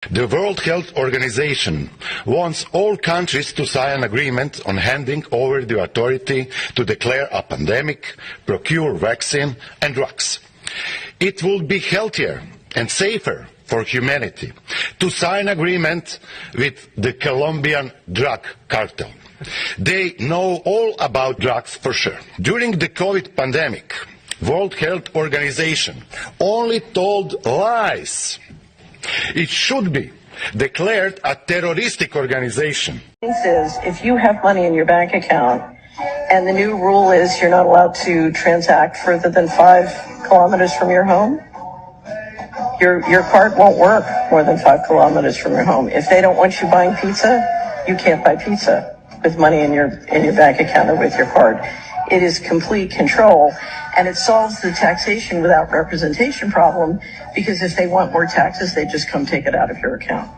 The World Health Organization wants all countries to sign an agreement on handing over the authority to declare a pandemic, procure vaccine and drugs. It would be healthier and safer for humanity to sign an agreement with the Colombian drug cartel. They know all about drugs for sure. During the COVID pandemic, World Health Organization only told lies. It should be declared a terroristic organization. Is if you have money in your bank account and the new rule is you're not allowed to transact further than 5 kilometers from your home, your card won't work more than 5 kilometers from your home. If they don't want you buying pizza, you can't buy pizza with money in your bank account or with your card. It is complete control, and it solves the taxation without representation problem, because if they want more taxes, they just come take it out of your account.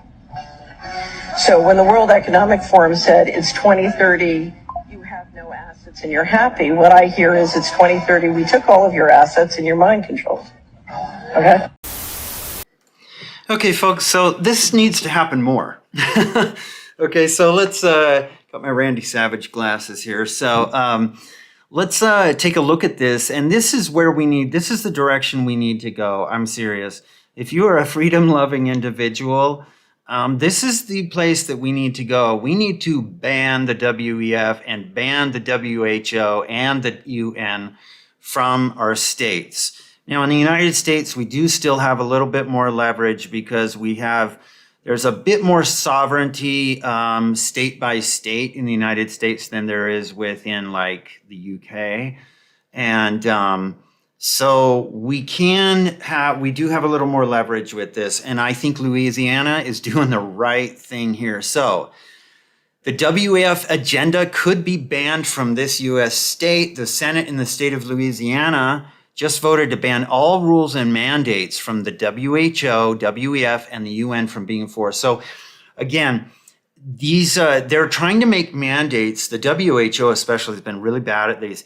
So when the World Economic Forum said it's 2030, you have no assets and you're happy, what I hear is it's 2030, we took all of your assets and you're mind controlled. Okay? Okay, folks, so this needs to happen more. Okay, so let's, got my Randy Savage glasses here. So, let's take a look at this, and this is where this is the direction we need to go. I'm serious. If you are a freedom-loving individual, this is the place that we need to go. We need to ban the WEF and ban the WHO and the UN from our states. Now, in the United States, we do still have a little bit more leverage because there's a bit more sovereignty state by state in the United States than there is within like the UK. And so we do have a little more leverage with this. And I think Louisiana is doing the right thing here. So the WEF agenda could be banned from this US state. The Senate in the state of Louisiana just voted to ban all rules and mandates from the WHO, WEF, and the UN from being enforced. So again, they're trying to make mandates. The WHO especially has been really bad at these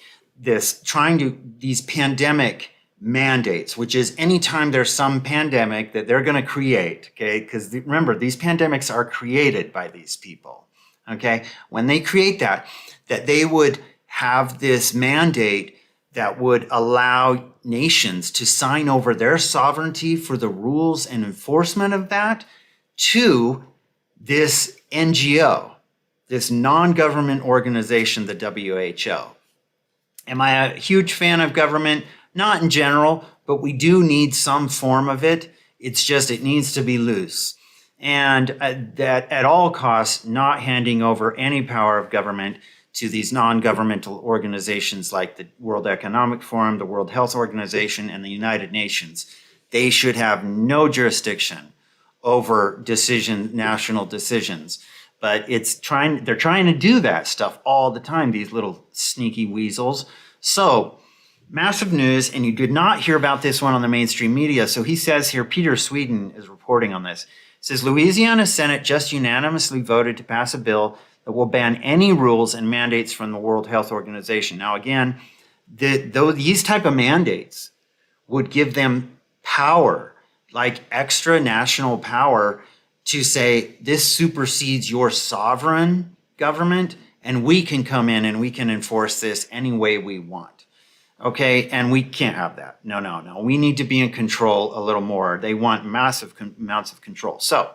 pandemic mandates, which is anytime there's some pandemic that they're going to create, okay? Because remember, these pandemics are created by these people, okay? When they create that they would have this mandate that would allow nations to sign over their sovereignty for the rules and enforcement of that to this NGO, this non-government organization, the WHO. Am I a huge fan of government? Not in general, but we do need some form of it. It's just, it needs to be loose. And that at all costs, not handing over any power of government to these non-governmental organizations like the World Economic Forum, the World Health Organization, and the United Nations. They should have no jurisdiction over national decisions. But they're trying to do that stuff all the time, these little sneaky weasels. So, massive news, and you did not hear about this one on the mainstream media. So he says here, Peter Sweden is reporting on this. It says, Louisiana Senate just unanimously voted to pass a bill that will ban any rules and mandates from the World Health Organization. Now, again, these type of mandates would give them power, like extra national power, to say this supersedes your sovereign government, and we can come in and we can enforce this any way we want. Okay, and we can't have that. No. We need to be in control a little more. They want massive amounts of control. So,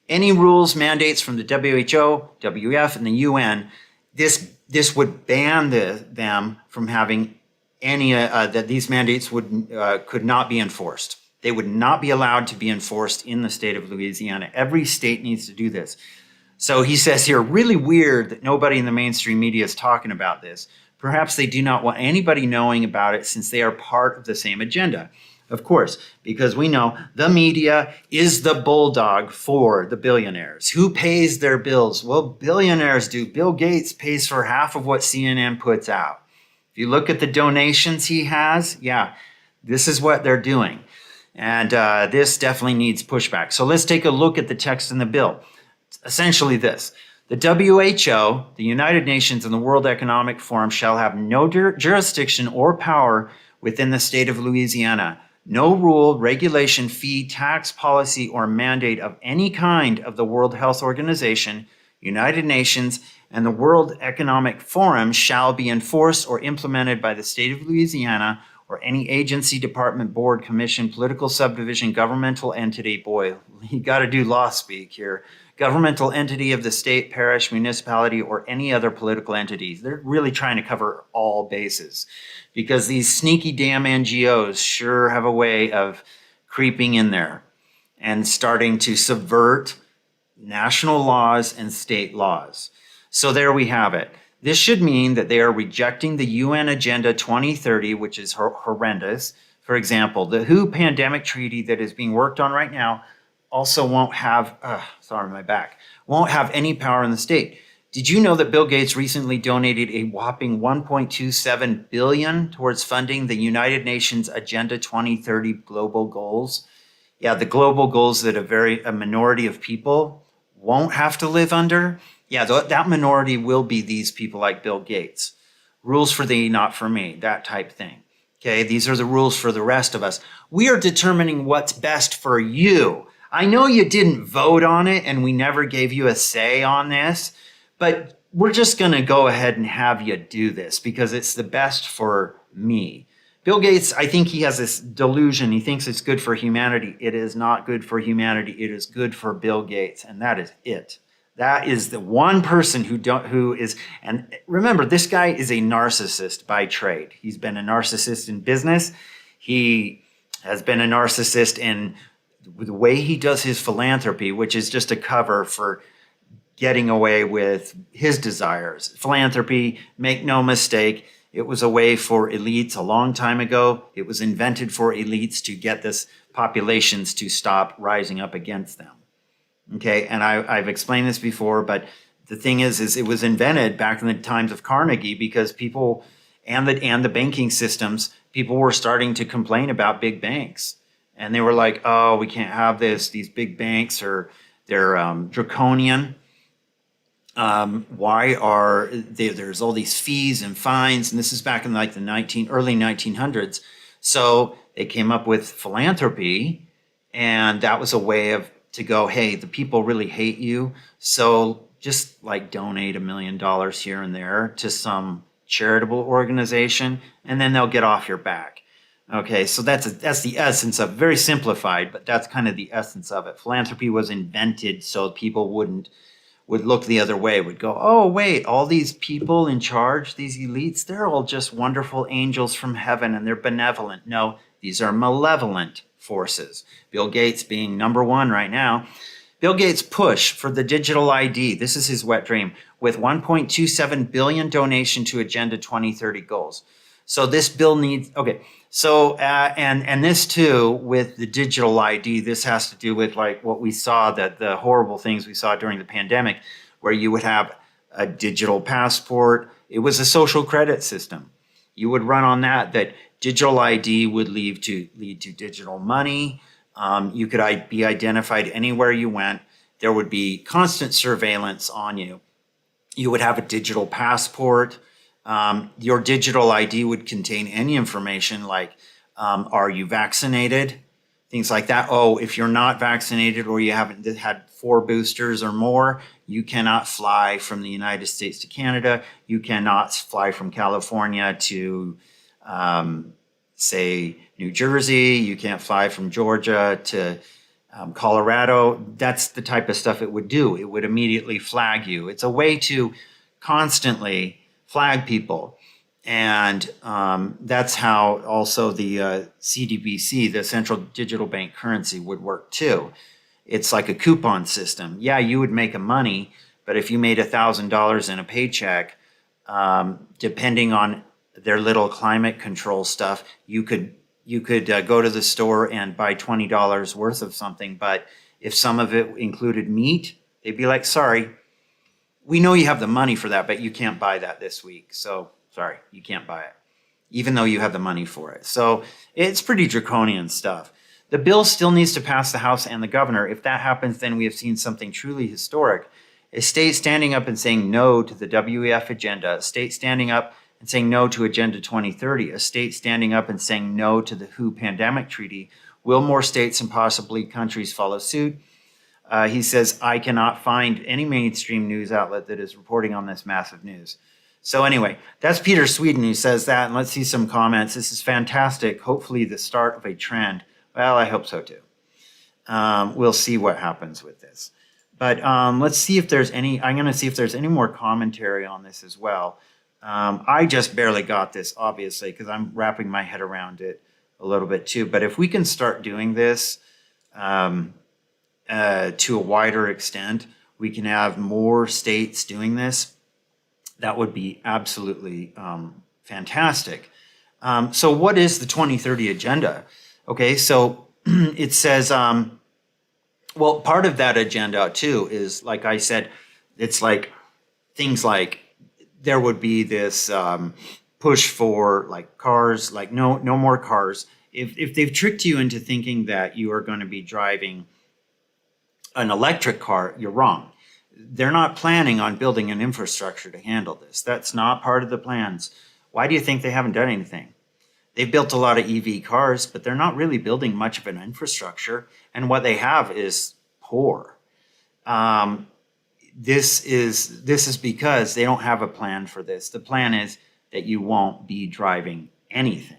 any rules, mandates from the WHO, WEF, and the UN, this would ban them from having any that these mandates could not be enforced. They would not be allowed to be enforced in the state of Louisiana. Every state needs to do this. So he says here, really weird that nobody in the mainstream media is talking about this. Perhaps they do not want anybody knowing about it since they are part of the same agenda. Of course, because we know the media is the bulldog for the billionaires. Who pays their bills? Well, billionaires do. Bill Gates pays for half of what CNN puts out. If you look at the donations he has, yeah, this is what they're doing. And this definitely needs pushback. So let's take a look at the text in the bill. It's essentially this. The WHO, the United Nations, and the World Economic Forum shall have no jurisdiction or power within the state of Louisiana, No rule, regulation, fee, tax, policy, or mandate of any kind of the World Health Organization, United Nations, and the World Economic Forum shall be enforced or implemented by the state of Louisiana or any agency, department, board, commission, political subdivision, governmental entity. Boy, you got to do law speak here. Governmental entity of the state, parish, municipality, or any other political entities. They're really trying to cover all bases because these sneaky damn NGOs sure have a way of creeping in there and starting to subvert national laws and state laws. So there we have it. This should mean that they are rejecting the UN Agenda 2030, which is horrendous. For example, the WHO pandemic treaty that is being worked on right now also won't have, won't have any power in the state. Did you know that Bill Gates recently donated a whopping $1.27 billion towards funding the United Nations Agenda 2030 global goals? Yeah, the global goals that a minority of people won't have to live under. Yeah, that minority will be these people like Bill Gates. Rules for thee, not for me, that type thing. Okay, these are the rules for the rest of us. We are determining what's best for you. I know you didn't vote on it and we never gave you a say on this, but we're just going to go ahead and have you do this because it's the best for me. Bill Gates, I think he has this delusion. He thinks it's good for humanity. It is not good for humanity. It is good for Bill Gates, and that is it. That is the one person who is, and remember, this guy is a narcissist by trade. He's been a narcissist in business. He has been a narcissist in the way he does his philanthropy, which is just a cover for getting away with his desires. Philanthropy, make no mistake, it was a way for elites a long time ago. It was invented for elites to get this populations to stop rising up against them. Okay, and I've explained this before, but the thing is it was invented back in the times of Carnegie because people and the banking systems, people were starting to complain about big banks. And they were like, oh, we can't have this. These big banks they're draconian. Why are there's all these fees and fines? And this is back in like the early 1900s. So they came up with philanthropy, and that was a way to go, hey, the people really hate you. So just like donate $1 million here and there to some charitable organization, and then they'll get off your back. Okay, so that's the essence of, very simplified, but that's kind of the essence of it. Philanthropy was invented so people would look the other way, would go, oh, wait, all these people in charge, these elites, they're all just wonderful angels from heaven and they're benevolent. No, these are malevolent forces. Bill Gates being number one right now. Bill Gates' push for the digital ID, this is his wet dream, with $1.27 billion donation to Agenda 2030 goals. So this bill needs, okay, so, and this too, with the digital ID, this has to do with like what we saw, that the horrible things we saw during the pandemic, where you would have a digital passport. It was a social credit system. You would run on that digital ID would lead to digital money. You could be identified anywhere you went. There would be constant surveillance on you. You would have a digital passport. Your digital ID would contain any information like, are you vaccinated? Things like that. Oh, if you're not vaccinated or you haven't had 4 boosters or more, you cannot fly from the United States to Canada. You cannot fly from California to, say, New Jersey. You can't fly from Georgia to Colorado. That's the type of stuff it would do. It would immediately flag you. It's a way to constantly flag people. And that's how also the CDBC, the Central Digital Bank Currency, would work too. It's like a coupon system. Yeah, you would make a money, but if you made $1,000 in a paycheck, depending on their little climate control stuff, you could go to the store and buy $20 worth of something. But if some of it included meat, they'd be like, sorry, we know you have the money for that, but you can't buy that this week. So sorry, you can't buy it, even though you have the money for it. So it's pretty draconian stuff. The bill still needs to pass the House and the governor. If that happens, then we have seen something truly historic. A state standing up and saying no to the WEF agenda, a state standing up and saying no to Agenda 2030, a state standing up and saying no to the WHO pandemic treaty. Will more states and possibly countries follow suit? He says, I cannot find any mainstream news outlet that is reporting on this massive news. So anyway, that's Peter Sweden who says that, and let's see some comments. This is fantastic. Hopefully the start of a trend. Well, I hope so too. We'll see what happens with this. But let's see if there's any, I'm going to see if there's any more commentary on this as well. I just barely got this, obviously, because I'm wrapping my head around it a little bit too. But if we can start doing this to a wider extent, we can have more states doing this. That would be absolutely fantastic. So what is the 2030 agenda? Okay, so it says, well, part of that agenda too is, like I said, it's like things like there would be this push for like cars, like no more cars. If they've tricked you into thinking that you are going to be driving an electric car, you're wrong. They're not planning on building an infrastructure to handle this. That's not part of the plans. Why do you think they haven't done anything? They've built a lot of EV cars, but they're not really building much of an infrastructure. And what they have is poor. This is because they don't have a plan for this. The plan is that you won't be driving anything.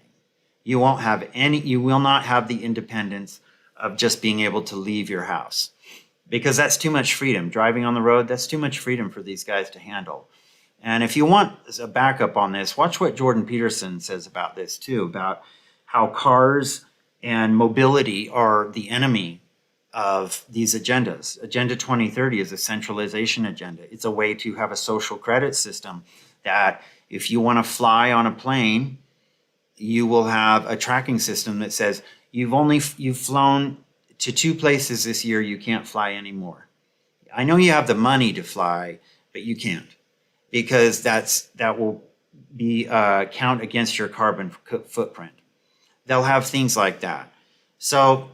You won't have any, you will not have the independence of just being able to leave your house, because that's too much freedom. Driving on the road, that's too much freedom for these guys to handle. And if you want a backup on this, watch what Jordan Peterson says about this too, about how cars and mobility are the enemy of these agendas. Agenda 2030 is a centralization agenda. It's a way to have a social credit system that if you want to fly on a plane, you will have a tracking system that says you've flown to 2 places this year, you can't fly anymore. I know you have the money to fly, but you can't, because that will be count against your carbon footprint. They'll have things like that. So,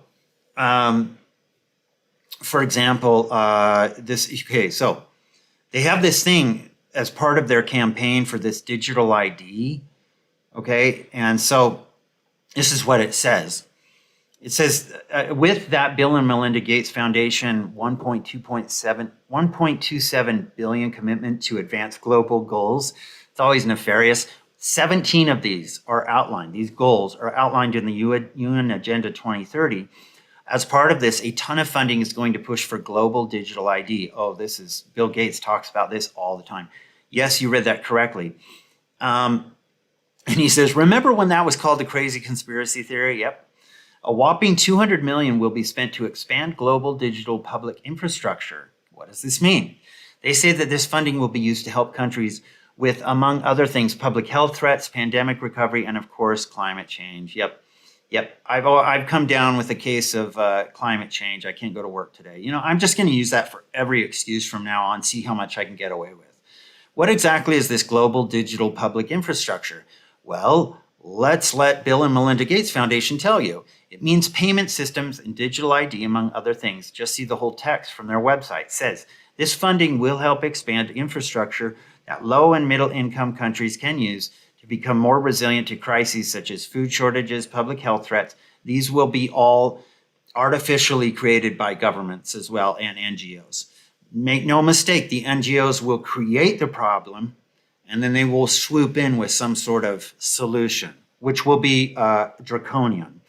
for example, so they have this thing as part of their campaign for this digital ID, okay? And so this is what it says. It says, with that Bill and Melinda Gates Foundation 1.27 billion commitment to advance global goals, it's always nefarious. 17 of these are outlined. These goals are outlined in the UN Agenda 2030. As part of this, a ton of funding is going to push for global digital ID. Oh, this is, Bill Gates talks about this all the time. Yes, you read that correctly. And he says, remember when that was called the crazy conspiracy theory? Yep. A whopping 200 million will be spent to expand global digital public infrastructure. What does this mean? They say that this funding will be used to help countries with, among other things, public health threats, pandemic recovery, and of course, climate change. Yep. I've come down with a case of climate change. I can't go to work today. You know, I'm just going to use that for every excuse from now on, see how much I can get away with. What exactly is this global digital public infrastructure? Well, let's let Bill and Melinda Gates Foundation tell you. It means payment systems and digital ID, among other things. Just see the whole text from their website. It says, this funding will help expand infrastructure that low and middle income countries can use to become more resilient to crises such as food shortages, public health threats. These will be all artificially created by governments as well and NGOs. Make no mistake, the NGOs will create the problem and then they will swoop in with some sort of solution, which will be draconian.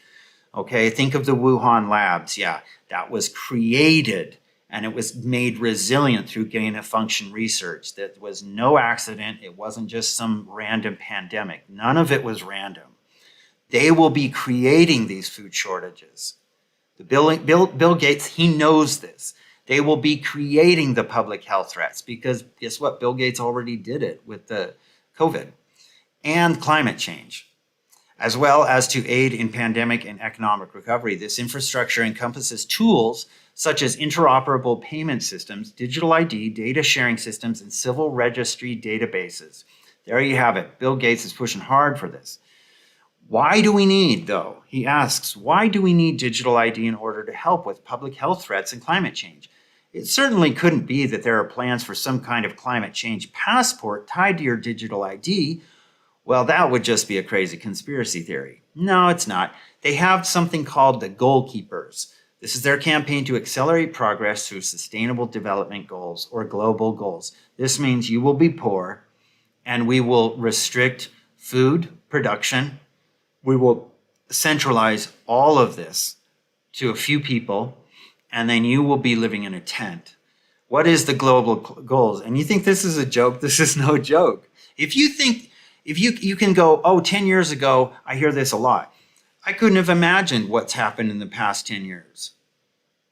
Okay, think of the Wuhan labs. Yeah, that was created and it was made resilient through gain-of-function research. That was no accident. It wasn't just some random pandemic. None of it was random. They will be creating these food shortages. Bill Gates, he knows this. They will be creating the public health threats because guess what? Bill Gates already did it with the COVID and climate change, as well as to aid in pandemic and economic recovery. This infrastructure encompasses tools such as interoperable payment systems, digital ID, data sharing systems, and civil registry databases. There you have it. Bill Gates is pushing hard for this. Why do we need, though? He asks, why do we need digital ID in order to help with public health threats and climate change? It certainly couldn't be that there are plans for some kind of climate change passport tied to your digital ID. Well, that would just be a crazy conspiracy theory. No, it's not. They have something called the Goal Keepers. This is their campaign to accelerate progress through sustainable development goals or global goals. This means you will be poor and we will restrict food production. We will centralize all of this to a few people, and then you will be living in a tent. What is the global goals? And you think this is a joke? This is no joke. If you can go, oh, 10 years ago, I hear this a lot. I couldn't have imagined what's happened in the past 10 years.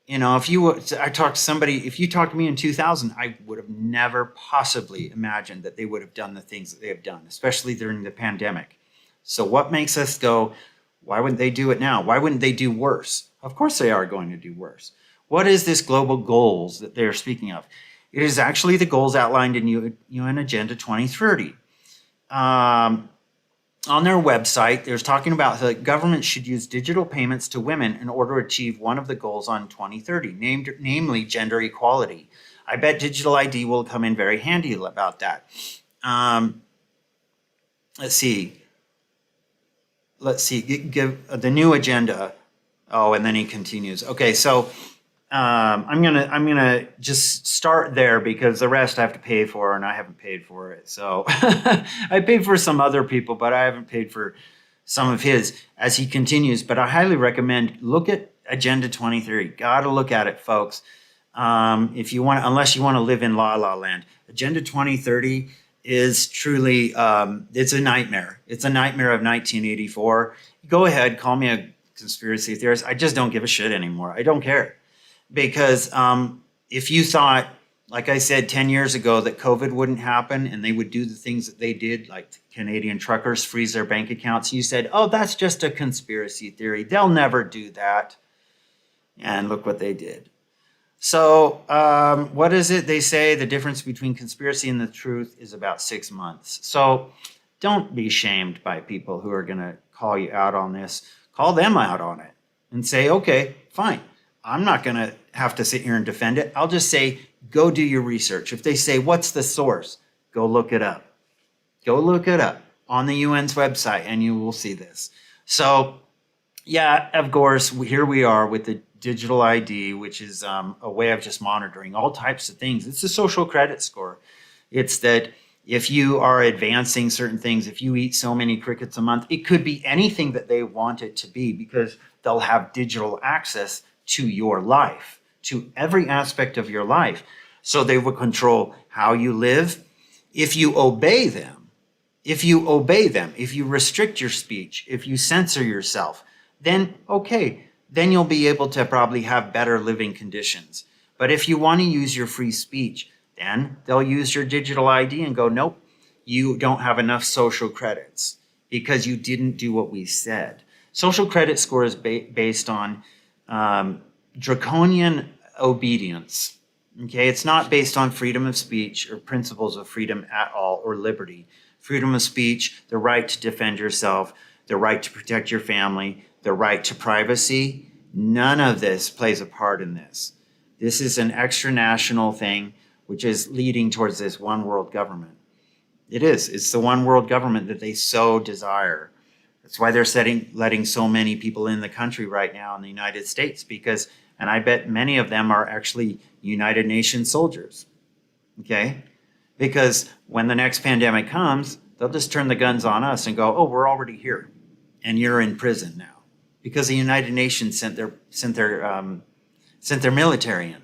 You know, if you talked to me in 2000, I would have never possibly imagined that they would have done the things that they have done, especially during the pandemic. So what makes us go, why wouldn't they do it now? Why wouldn't they do worse? Of course they are going to do worse. What is this global goals that they're speaking of? It is actually the goals outlined in UN Agenda 2030. On their website, there's talking about the government should use digital payments to women in order to achieve one of the goals on 2030, namely gender equality. I bet digital ID will come in very handy about that. Let's see. Give the new agenda. Oh, and then he continues. Okay, so I'm gonna just start there because the rest I have to pay for, and I haven't paid for it. So I paid for some other people, but I haven't paid for some of his as he continues. But I highly recommend look at Agenda 2030. Gotta look at it, folks. If you want, unless you want to live in La La Land, Agenda 2030 is truly it's a nightmare. It's a nightmare of 1984. Go ahead, call me a conspiracy theorist. I just don't give a shit anymore. I don't care. Because if you thought, like I said 10 years ago, that COVID wouldn't happen and they would do the things that they did, like Canadian truckers freeze their bank accounts, you said, oh, that's just a conspiracy theory. They'll never do that. And look what they did. So what is it they say? The difference between conspiracy and the truth is about 6 months. So don't be shamed by people who are going to call you out on this. Call them out on it and say, okay, fine. I'm not going to have to sit here and defend it. I'll just say, go do your research. If they say, what's the source? Go look it up. Go look it up on the UN's website and you will see this. So, yeah, of course, here we are with the digital ID, which is a way of just monitoring all types of things. It's a social credit score. It's that if you are advancing certain things, if you eat so many crickets a month, it could be anything that they want it to be because they'll have digital access to your life, to every aspect of your life. So they will control how you live. If you obey them, if you restrict your speech, if you censor yourself, then okay, then you'll be able to probably have better living conditions. But if you want to use your free speech, then they'll use your digital ID and go, nope, you don't have enough social credits because you didn't do what we said. Social credit score is based on draconian obedience. Okay, it's not based on freedom of speech or principles of freedom at all or liberty. Freedom of speech, the right to defend yourself, the right to protect your family, the right to privacy. None of this plays a part in this. This is an extra-national thing which is leading towards this one world government. It is. It's the one world government that they so desire. That's why they're letting so many people in the country right now in the United States because, and I bet many of them are actually United Nations soldiers, okay? Because when the next pandemic comes, they'll just turn the guns on us and go, oh, we're already here and you're in prison now because the United Nations sent their military in.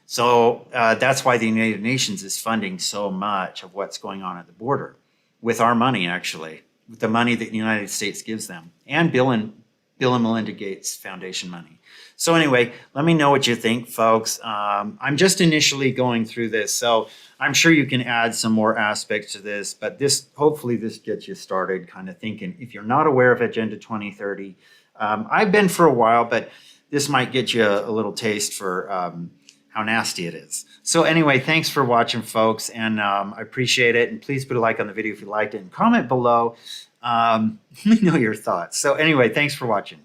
So that's why the United Nations is funding so much of what's going on at the border with our money, actually. With the money that the United States gives them, and Bill and Melinda Gates Foundation money. So anyway, let me know what you think, folks. I'm just initially going through this, so I'm sure you can add some more aspects to this, but hopefully this gets you started kind of thinking. If you're not aware of Agenda 2030, I've been for a while, but this might get you a little taste for how nasty it is. So anyway, thanks for watching, folks, and I appreciate it. And please put a like on the video if you liked it and comment below. Let me know your thoughts. So anyway, thanks for watching.